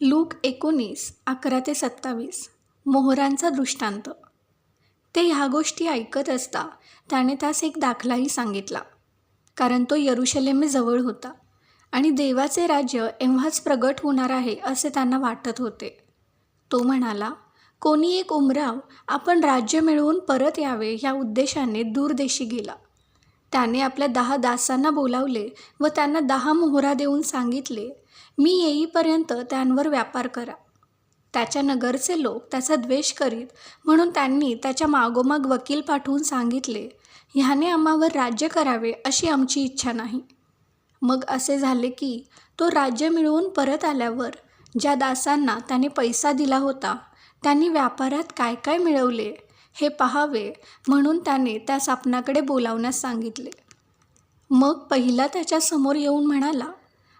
Look 19:11-27 मोहरांचा दृष्टांत. ते ह्या गोष्टी ऐकत असता त्याने त्यास एक दाखलाही सांगितला, कारण तो यरुशलेमेजवळ होता आणि देवाचे राज्य एव्हाच प्रगट होणार आहे असे त्यांना वाटत होते. तो म्हणाला, कोणी एक उमराव आपण राज्य मिळवून परत यावे या उद्देशाने दूरदेशी गेला. त्याने आपल्या 10 दासांना बोलावले व त्यांना 10 मोहरा देऊन सांगितले, मी येईपर्यंत त्यांवर व्यापार करा. त्याच्या नगरचे लोक त्याचा द्वेष करीत म्हणून त्यांनी त्याच्या मागोमाग वकील पाठवून सांगितले, ह्याने आम्हावर राज्य करावे अशी आमची इच्छा नाही. मग असे झाले की तो राज्य मिळवून परत आल्यावर ज्या दासांना त्याने पैसा दिला होता त्यांनी व्यापारात काय काय मिळवले हे पाहावे म्हणून त्याने त्यास आपणाकडे बोलावण्यास सांगितले. मग पहिला त्याच्या समोर येऊन म्हणाला,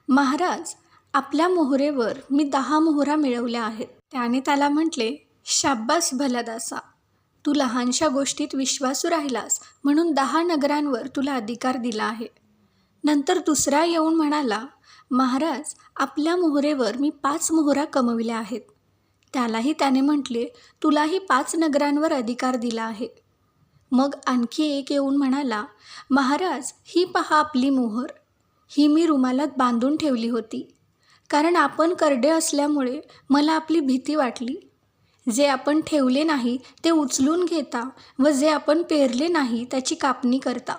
महाराज, आपल्या मोहरेवर मी 10 मोहरा मिळवल्या आहेत. त्याने त्याला म्हटले, शाब्बास भल्या दासा, तू लहानशा गोष्टीत विश्वासू राहिलास म्हणून 10 नगरांवर तुला अधिकार दिला आहे. नंतर दुसरा येऊन म्हणाला, महाराज, आपल्या मोहरेवर मी 5 मोहरा कमविल्या आहेत. त्यालाही त्याने म्हटले, तुलाही 5 नगरांवर अधिकार दिला आहे. मग आणखी एक येऊन म्हणाला, महाराज, ही पहा आपली मोहर, ही मी रुमालात बांधून ठेवली होती, कारण आपण करडे असल्यामुळे मला आपली भीती वाटली. जे आपण ठेवले नाही ते उचलून घेता व जे आपण पेरले नाही त्याची कापणी करता.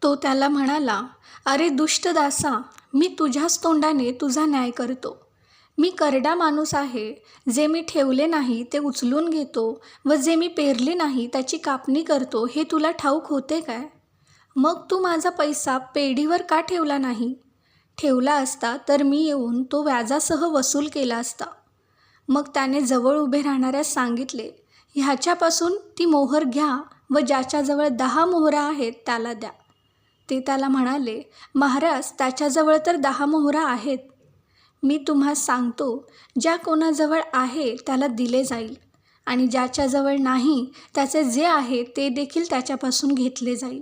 तो त्याला म्हणाला, अरे दुष्ट दासा, मी तुझ्याच तोंडाने तुझा न्याय करतो. मी करडा माणूस आहे, जे मी ठेवले नाही ते उचलून घेतो व जे मी पेरले नाही त्याची कापणी करतो हे तुला ठाऊक होते काय? मग तू माझा पैसा पेढीवर का ठेवला नाही? ठेवला असता तर मी येऊन तो व्याजासह वसूल केला असता. मग त्याने जवळ उभे राहणाऱ्यास सांगितले, ह्याच्यापासून ती मोहर घ्या व ज्याच्याजवळ 10 मोहरा आहेत त्याला द्या. ते त्याला म्हणाले, महाराज, त्याच्याजवळ तर 10 मोहरा आहेत. मी तुम्हास सांगतो, ज्या कोणाजवळ आहे त्याला दिले जाईल आणि ज्याच्याजवळ नाही त्याचे जे आहे ते देखील त्याच्यापासून घेतले जाईल.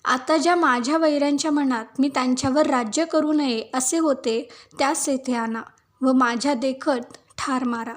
आता ज्या माझ्या वैऱ्यांच्या मनात मी त्यांच्यावर राज्य करू नये असे होते त्यास येथे आणा व माझ्या देखत ठार मारा.